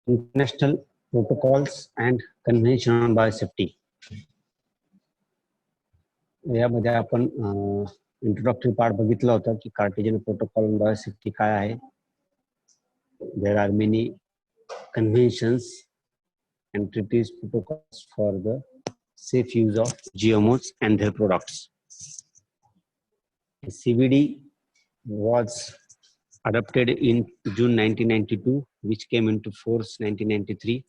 International protocols and convention on biosafety. यामध्ये आपण introductory part बघितला होता की कार्टेशियन प्रोटोकॉल ऑन बायोसेफ्टी काय आहे. There are many conventions and treaties protocols for the safe use of GMOs and their products. CBD was adopted in June 1992, which came into force 1993.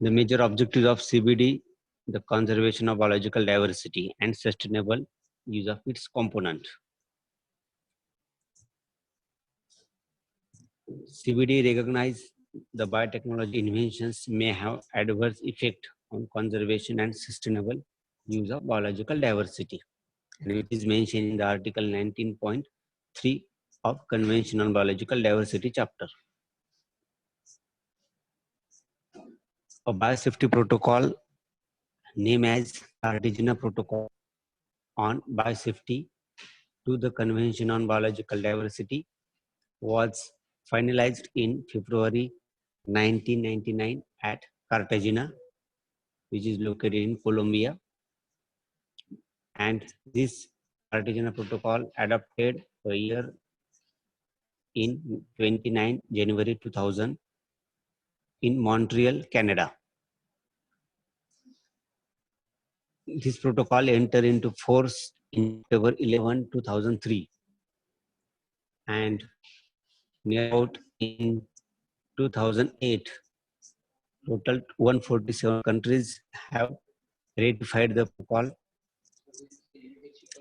The major objectives of CBD: the conservation of biological diversity and sustainable use of its component. CBD recognizes the biotechnology inventions may have adverse effect on conservation and sustainable use of biological diversity. And it is mentioned in the Article 19.3 of Convention on Biological Diversity chapter. A biosafety protocol named as Cartagena Protocol on Biosafety to the Convention on Biological Diversity was finalized in February 1999 at Cartagena, which is located in Colombia. And this Cartagena Protocol adopted a year in 29 January 2000 in Montreal, Canada. This protocol entered into force in October 11, 2003, and near about in 2008, total 147 countries have ratified the protocol.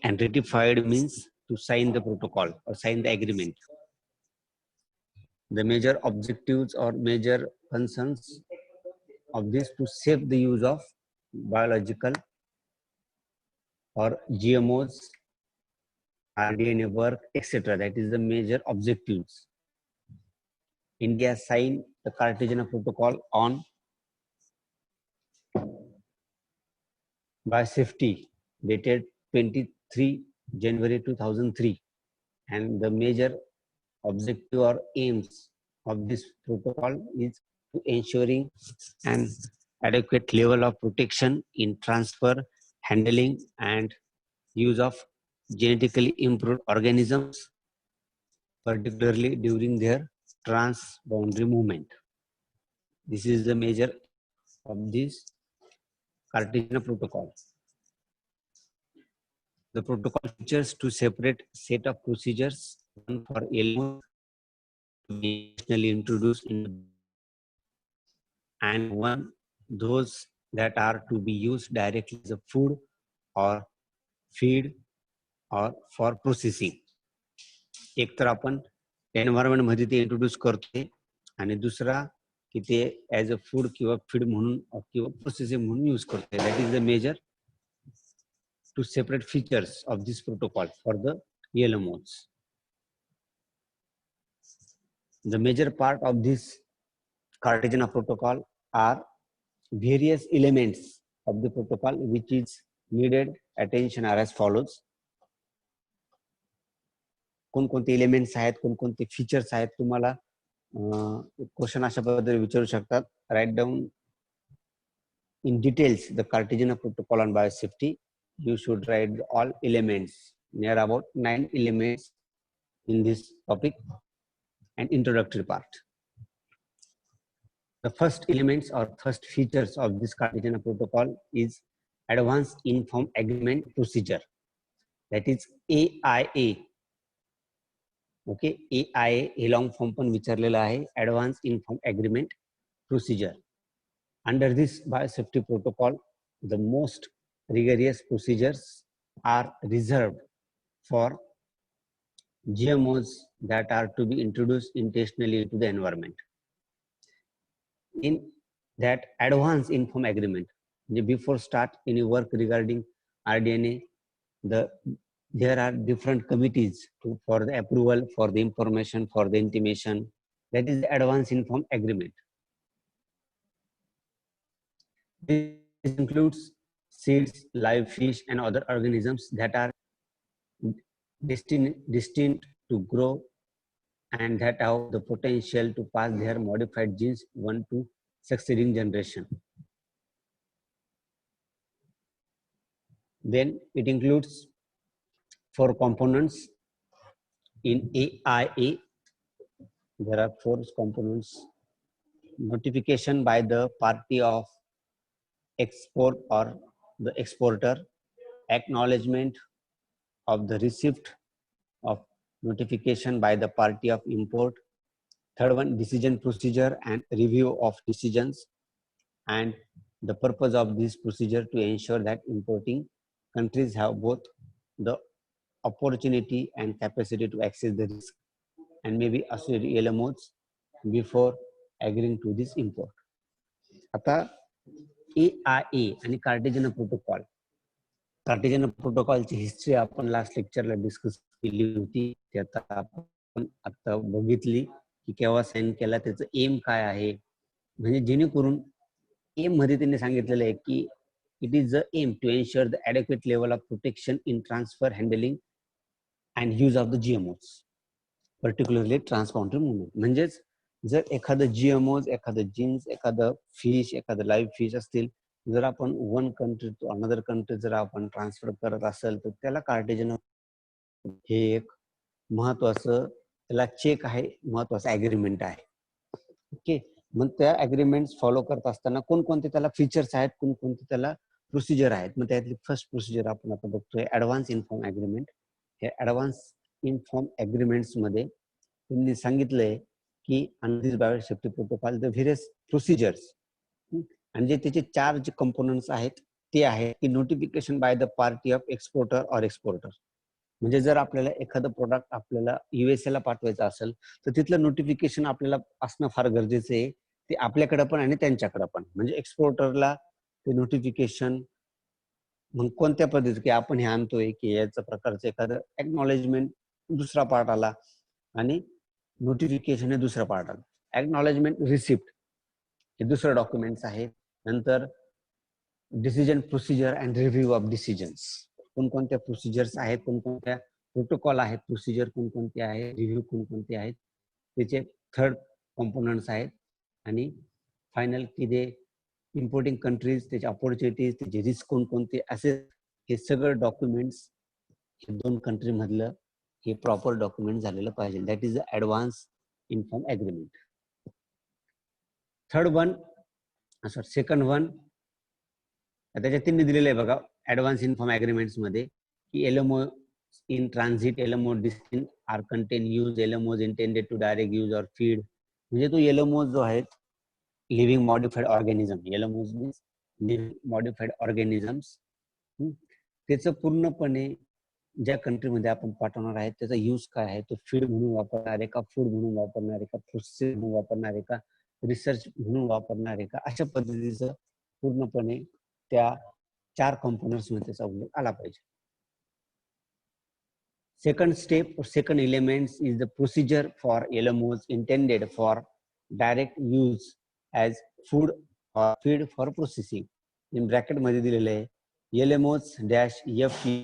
And ratified means to sign the protocol or sign the agreement. The major objectives or major concerns of this to save the use of biological or GMOs, RDNA work, etc. That is the major objectives. India signed the Cartagena Protocol on biosafety dated 23 January 2003, and the major objective or aims of this protocol is to ensuring an adequate level of protection in transfer, handling, and use of genetically improved organisms, particularly during their transboundary movement. This is the major of this Cartagena Protocol. The protocol features two separate set of procedures, one for LMO to be initially introduced in, and one those that are to be used directly as a food or feed or for processing. एक तर आपण environment मध्ये ते introduce करतोय आणि दुसरा की ते ऍज अ फूड किंवा फीड म्हणून किंवा प्रोसेसिंग म्हणून यूज करतोय. That is the major two separate features of this protocol for the LMOs. The major part of this Cartagena protocol are various elements of the protocol which is needed attention are as follows. कोणकोणते elements आहेत, कोणकोणते features आहेत, तुम्हाला question अशा पद्धतीने विचारू शकतात. Write down in details the Cartagena protocol on biosafety. You should write all elements, near about 9 elements in this topic and introductory part. The first elements or first features of this Cartagena protocol is Advanced Informed Agreement Procedure, that is AIA. Okay, AIA हे long form पण विचारलेला आहे, Advanced Informed Agreement Procedure. Under this biosafety protocol, the most rigorous procedures are reserved for GMOs that are to be introduced intentionally into the environment. In that advance informed agreement, before start any work regarding RDNA, there are different committees for the approval, for the information, for the intimation. That is the advance informed agreement. This includes seeds, live fish, and other organisms that are destined to grow and that have the potential to pass their modified genes one to succeeding generation. Then it includes 4 components. In AIA, there are 4 components. Notification by the party of export or the exporter, acknowledgement of the receipt of notification by the party of import. Third one, decision procedure and review of decisions, and the purpose of this procedure to ensure that importing countries have both the opportunity and capacity to access the risk and maybe associate LMOs before agreeing to this import. आता AIA आणि कार्टेजन protocol, कार्टेजन प्रोटोकॉलची history आपण last लेक्चरला discuss केली होती. ते आता आपण आता बघितली की केव्हा साइन केला, त्याचं एम काय आहे, म्हणजे जेणेकरून एम मध्ये त्यांनी सांगितलेलं आहे की it is the aim to ensure the adequate level of protection in transfer handling and use of the GMOs, particularly transboundary movement. म्हणजेच जर एखादं GMOs, एखादं जीन्स, एखादं फिश, एखादं लाईव्ह फिश असतील, जर आपण one country to another country जर आपण ट्रान्सफर करत असेल तर त्याला कार्टेजन हे एक महत्वाचं त्याला चेक आहे, महत्वाचं ॲग्रीमेंट आहे. ओके, मग त्या ॲग्रीमेंट्स फॉलो करत असताना कोणकोणते त्याला फीचर्स आहेत, कोणकोणते त्याला प्रोसिजर आहेत. मग त्यातली फर्स्ट प्रोसिजर आपण आता बघतोय ॲडव्हान्स इन्फॉर्म ॲग्रीमेंट. हे ॲडव्हान्स इन्फॉर्म ॲग्रीमेंट्स मध्ये त्यांनी सांगितलंय की under this biosafety protocol the various procedures, आणि जे त्याचे 4 जे कंपोनंट्स आहेत ते आहे की notification by the party of exporter or exporter. म्हणजे जर आपल्याला एखादं प्रोडक्ट आपल्याला USA ला पाठवायचं असेल तर तिथलं नोटिफिकेशन आपल्याला असणं फार गरजेचं आहे, ते आपल्याकडे पण आणि त्यांच्याकडे पण. म्हणजे एक्सपोर्टरला ते नोटिफिकेशन मग कोणत्या पद्धतीत की आपण हे आणतोय की याचं प्रकारचं एखादं एक्नॉलेजमेंट दुसरा पार्ट आला आणि नोटिफिकेशन हे दुसरा पार्ट आला. एक्नॉलेजमेंट रिसिप्ट हे दुसरं डॉक्युमेंट्स आहे. नंतर decision procedure and review of decisions, कोणकोणत्या प्रोसिजर्स आहेत, कोणकोणत्या प्रोटोकॉल आहेत, प्रोसिजर कोणकोणते आहेत, रिव्ह्यू कोणकोणते आहेत, त्याचे 3rd कॉम्पोनंट्स आहेत. आणि फायनल की जे इम्पोर्टिंग कंट्रीज, त्याचे अपॉर्च्युनिटीज, त्याचे रिस्क कोणकोणते, असे हे सगळं डॉक्युमेंट्स हे 2 कंट्री मधलं हे प्रॉपर डॉक्युमेंट झालेलं पाहिजे. That is the advance inform agreement. Third one, sorry second one, त्याच्यात त्यांनी दिलेलं आहे बघा ॲडव्हान्स इन्फॉर्म ॲग्रीमेंट्स मध्ये की LMO in transit, LMO destined or contain use, LMOs intended to direct use or feed. म्हणजे तो LMOs जो आहेत living modified organism, LMOs means living modified organisms, त्याचं पूर्णपणे ज्या कंट्रीमध्ये आपण पाठवणार आहे त्याचा यूज काय आहे, तो फीड म्हणून वापरणार आहे का, फूड म्हणून वापरणार आहे का, प्रोसेस म्हणून वापरणार आहे का, रिसर्च म्हणून वापरणार आहे का, अशा पद्धतीचं पूर्णपणे त्या 4 कंपोनंट्स मध्ये त्याचा उल्लेख आला पाहिजे. Second step or second elements is the procedure for LMOs intended for direct use as food or feed for processing. In bracket मध्ये दिलेले आहे LMOs -FP.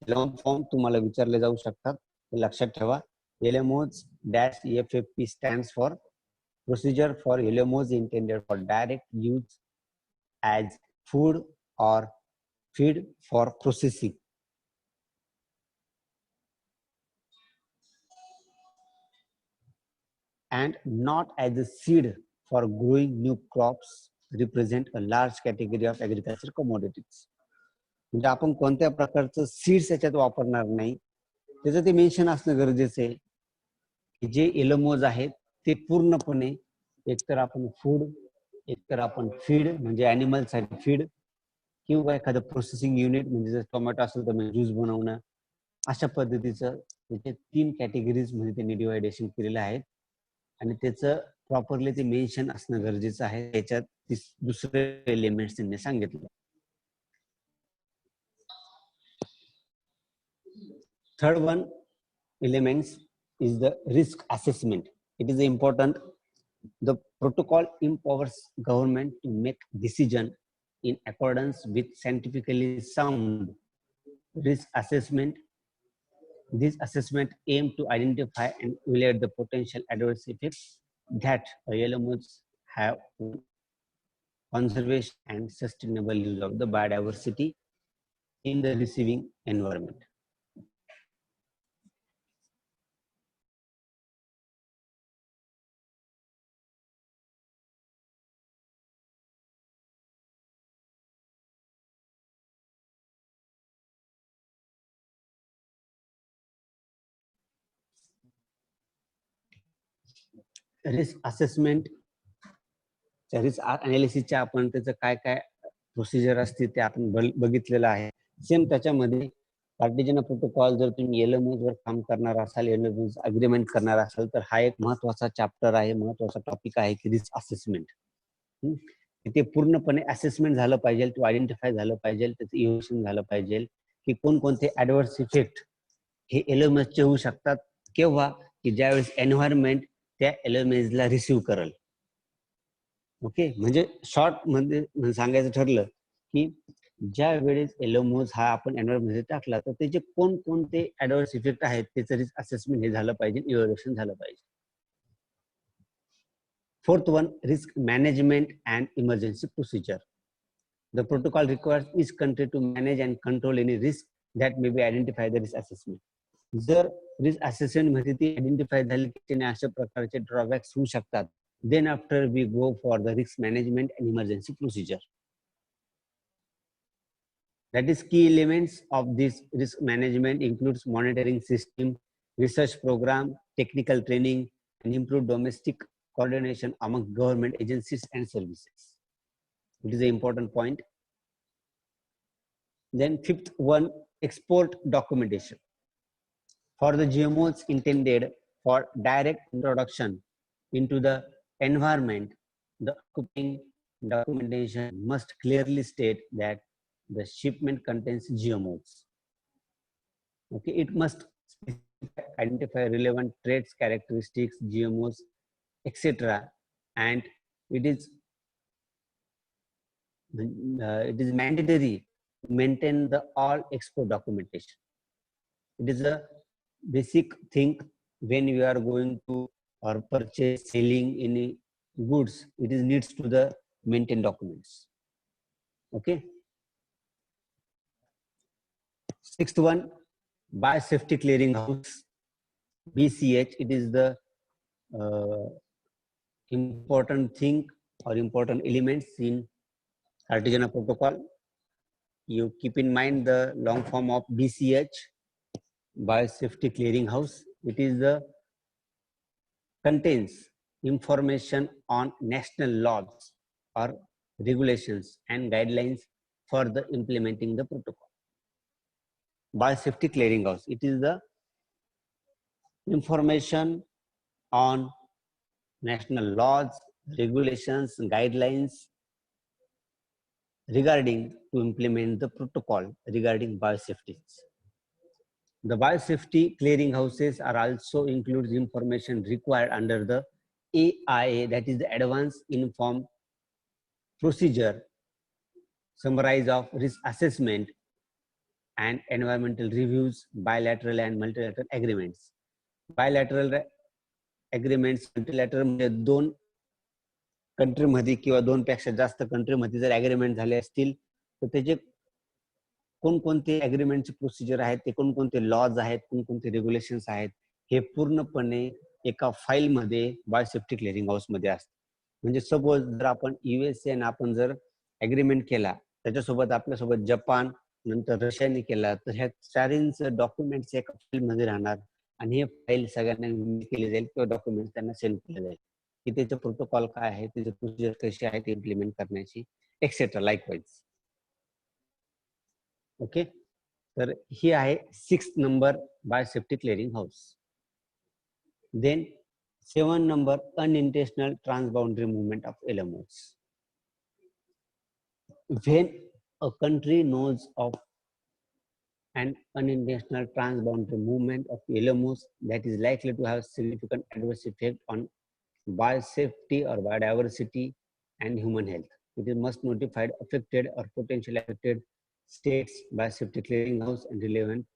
लॉंग फॉर्म तुम्हाला विचारले जाऊ शकतात, लक्षात ठेवा. LMOs -FFP stands for procedure for LMOs intended for direct use as food or feed for processing. And not as a seed for growing new crops, represent a large category of agriculture commodities. म्हणजे आपण कोणत्या प्रकारचं seeds याच्यात वापरणार नाही, त्याचं ते mention असणं गरजेचं आहे की जे LMOs आहेत ते पूर्णपणे एकतर आपण फूड, एकतर आपण फीड म्हणजे ॲनिमल साठी फीड, किंवा एखादं प्रोसेसिंग युनिट म्हणजे जर टोमॅटो असेल तर ज्यूस बनवणं, अशा पद्धतीचं त्याचे 3 कॅटेगरीज मध्ये त्यांनी डिवायडेशन केलेलं आहे. आणि त्याचं प्रॉपरली ते मेन्शन असणं गरजेचं आहे. त्याच्यात दुसरे एलिमेंट्स त्यांनी सांगितलं. Third one elements is the risk assessment. It is important. The protocol empowers government to make decision in accordance with scientifically sound risk assessment This assessment aims to identify and evaluate the potential adverse effects that LMOs have on conservation and sustainable use of the biodiversity in the receiving environment. Risk assessment risk अनालिसिसच्या आपण त्याचं काय काय procedure असते ते आपण बघितलेलं आहे. सेम त्याच्यामध्ये कार्टेशियन प्रोटोकॉल जर तुम्ही LMS वर काम करणार असाल, LMS अग्रीमेंट करणार असाल, तर हा एक महत्वाचा चॅप्टर आहे, महत्वाचा टॉपिक आहे की रिस्क असेसमेंट. ते पूर्णपणे असेसमेंट झालं पाहिजे, तो आयडेंटिफाय झालं पाहिजे, त्याचं इव्हॅल्युएशन झालं पाहिजे की कोणकोणते ऍडव्हर्स इफेक्ट हे LMS चे होऊ शकतात, केव्हा की ज्यावेळेस एन्व्हायरमेंट त्या LMS ला रिसीव्ह करेल. ओके, म्हणजे शॉर्ट मध्ये सांगायचं ठरलं की ज्या वेळेस LMS हा आपण एन्व्हायरमेंट मध्ये टाकला तर त्याचे कोणकोणते ऍडव्हर्स इफेक्ट आहेत त्याचं रिस्क असेसमेंट हे झालं पाहिजे, इव्हॅल्युएशन झालं पाहिजे. Fourth one, risk management and emergency procedure. The protocol requires each country to manage and control any risk that may be identified the risk assessment. जर रिस्क असेसमेंट मध्ये ती identify झाली की त्याने अशा प्रकारचे ड्रॉबॅक्स होऊ शकतात, then after we go for the risk management and emergency procedure. That is, key elements of this risk management includes monitoring system, research program, technical training, and improved domestic coordination among government agencies and services. It is an important point. Then fifth one, export documentation. For the GMOs intended for direct introduction into the environment, the accompanying documentation must clearly state that the shipment contains GMOs. Okay, it must identify relevant traits, characteristics, GMOs, etc. And it is mandatory to maintain the all export documentation. It is a basic thing when we are going to or purchase, selling any goods. It is needs to the maintain documents. Okay. Sixth one, biosafety clearinghouse, BCH. It is the important thing or important elements in Cartagena protocol. You keep in mind the long form of BCH, biosafety clearinghouse. It is the contains information on national laws or regulations and guidelines for the implementing the protocol. Biosafety clearinghouse, it is the information on national laws, regulations, guidelines regarding to implement the protocol regarding biosafety. The biosafety clearinghouses are also includes information required under the AIA, that is the Advanced Informed Procedure, summarize of risk assessment and environmental reviews, bilateral and multilateral agreements. Bilateral agreements, multilateral म्हणजे दोन country मध्ये किंवा दोन पेक्षा जास्त country मध्ये जर agreement झाले असतील तर त्याचे कोणकोणते अग्रीमेंटचे प्रोसिजर आहेत, ते कोणकोणते लॉज आहेत, कोणकोणते रेग्युलेशन्स आहेत, हे पूर्णपणे एका फाईल मध्ये बायोसेफ्टी क्लिअरिंग हाऊस मध्ये असते. म्हणजे सपोज जर आपण USA आणि आपण जर अग्रीमेंट केला, त्याच्यासोबत आपल्यासोबत जपान नंतर रशियाने केला, तर ह्या चारही डॉक्युमेंट्स एका फाईल मध्ये राहणार आणि हे फाईल सगळ्यांना केली जाईल किंवा डॉक्युमेंट त्यांना सेंड केले जाईल की त्याचं प्रोटोकॉल काय आहे, त्याचे प्रोसिजर कशी आहे इम्प्लिमेंट करण्याची, एक्सेट्रा लाईकवाईज. ओके, तर ही आहे 6 number biosafety clearing house. Then 7 number unintentional transboundary movement of LMOs. When a country knows of an unintentional transboundary movement of LMOs that is likely to have significant adverse effect on biosafety or biodiversity and human health, it must notify affected or potentially affected states, biosafety clearinghouse and relevant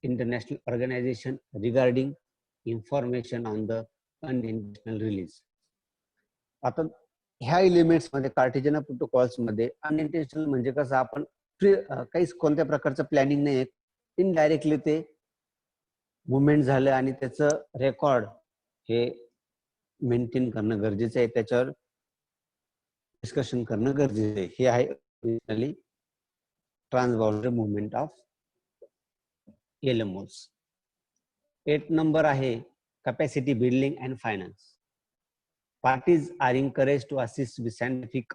international organization regarding information on the unintentional release. आता ह्या elements मध्ये Cartesian protocols मध्ये अनइंटेन्शनल म्हणजे कसं आपण काहीच कोणत्या प्रकारचं प्लॅनिंग नाही, इनडायरेक्टली ते मुवमेंट झालं आणि त्याचं रेकॉर्ड हे मेंटेन करणं गरजेचं आहे, त्याच्यावर डिस्कशन करणं गरजेचं आहे. हे आहे ट्रान्सबाउंडरी मुवमेंट ऑफ LMOs. 8 नंबर आहे capacity building and finance. Parties are encouraged to assist with scientific,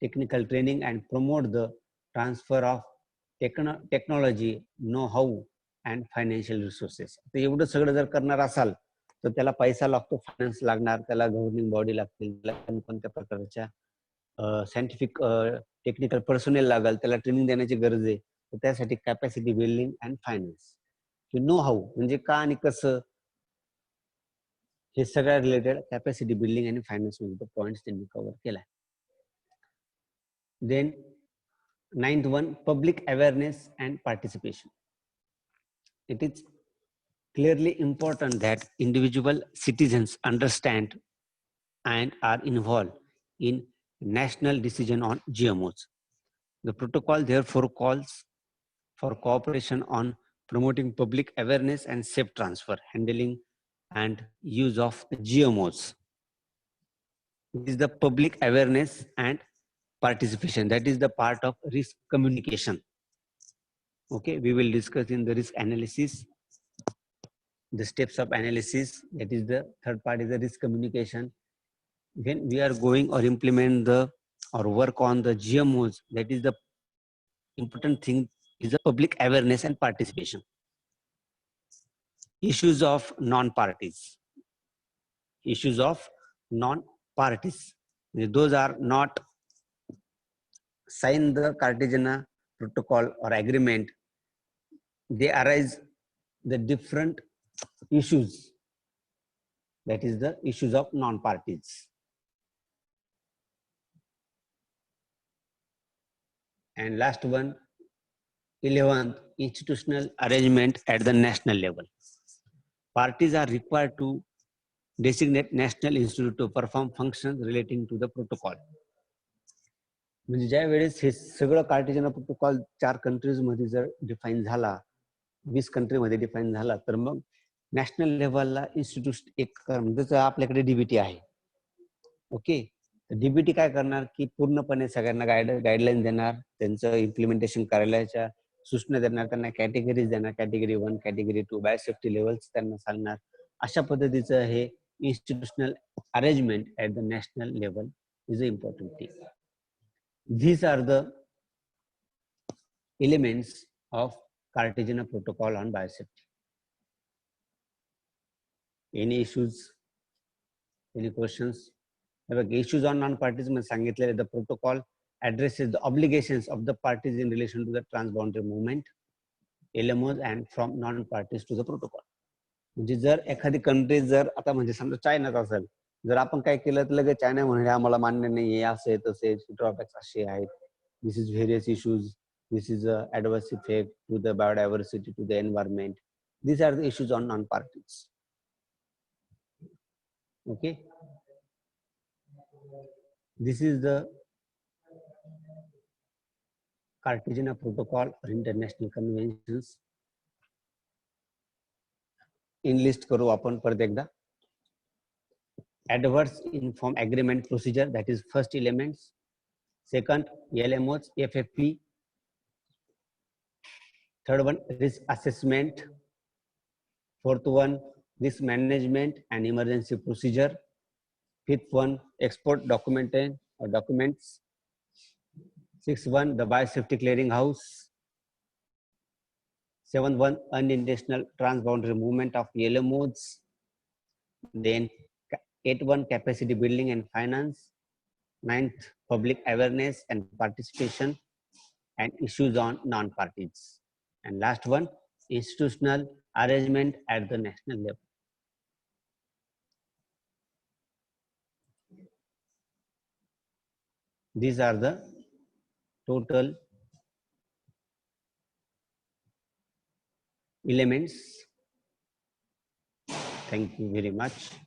technical training and promote the transfer of technology, know-how and financial resources. तर एवढं सगळं जर करणार असाल तर त्याला पैसा लागतो, फायनान्स लागणार, त्याला गव्हर्निंग बॉडी लागतील, त्याला कोणत्या प्रकारच्या सायंटिफिक टेक्निकल पर्सनल लागेल, त्याला ट्रेनिंग देण्याची गरज आहे. तर त्यासाठी capacity building and finance, know how म्हणजे का आणि कसं, हे सगळ्या रिलेटेड कॅपॅसिटी बिल्डिंग आणि फायनान्स मध्ये पॉइंट्स त्यांनी कव्हर केलाय. Then 9th one, public awareness and participation. It is clearly important that individual citizens understand and are involved in national decision on GMOs. The protocol therefore calls for cooperation on promoting public awareness and safe transfer, handling and use of GMOs. It is the public awareness and participation, that is the part of risk communication. Okay, we will discuss in the risk analysis, the steps of analysis. That is the third part, is the risk communication. When we are going or implement the or work on the GMOs, that is the important thing, is the public awareness and participation. Issues of non-parties. Issues of non-parties. Those are not sign the Cartagena protocol or agreement. They arise the different issues. That is the issues of non-parties. And last one, 11th, institutional arrangement at the national level. Parties are required to designate national institute to perform functions relating to the protocol. म्हणजे ज्या वेळेस हे सगळं Cartesian protocol 4 countries मध्ये जर define झाला, 20 country मध्ये define झाला, तर मग नॅशनल लेवलला इन्स्टिट्यूट एक जसं आपल्याकडे डीबीटी आहे. ओके, डीबीटी काय करणार की पूर्णपणे सगळ्यांना गाईडलाईन देणार, त्यांचं इम्प्लिमेंटेशन कार्यालयाच्या सूचना देणार, त्यांना कॅटेगरीज देणार, कॅटेगरी 1, कॅटेगरी 2, बायोसेफ्टी लेवल्स त्यांना सांगणार. अशा पद्धतीचं हे institutional arrangement at the national level is a important thing. These are the elements of Cartagena Protocol on biosafety. Any issues? Any questions? Issues on non-parties मध्ये सांगितलेले, the protocol addresses the obligations of the parties in relation to the transboundary movement, LMOs, and from non-parties to the protocol. म्हणजे जर एखादी country जर आता म्हणजे समजा चायनाच असेल, जर आपण काय केलं तर लगेच चायना म्हणजे आम्हाला मान्य नाही आहे, असं आहे तसे ड्रॉबॅक्स असे आहेत, this is various issues, this is a adverse effect to the biodiversity, to the environment. These are the issues on non-parties. Okay, this is the Cartagena Protocol or international conventions. In list करू आपण परत एकदा. Adverse informed agreement procedure, that is first elements. Second, LMOs, FFP. Third one, risk assessment. Fourth one, risk management and emergency procedure. Fifth one, export documentation or documents. Sixth one, the biosafety clearing house. Seventh one, unintentional transboundary movement of LMOs. Then 8th one, capacity building and finance. 9th, public awareness and participation and issues on non-parties. And last one, institutional arrangement at the national level. These are the total elements. Thank you very much.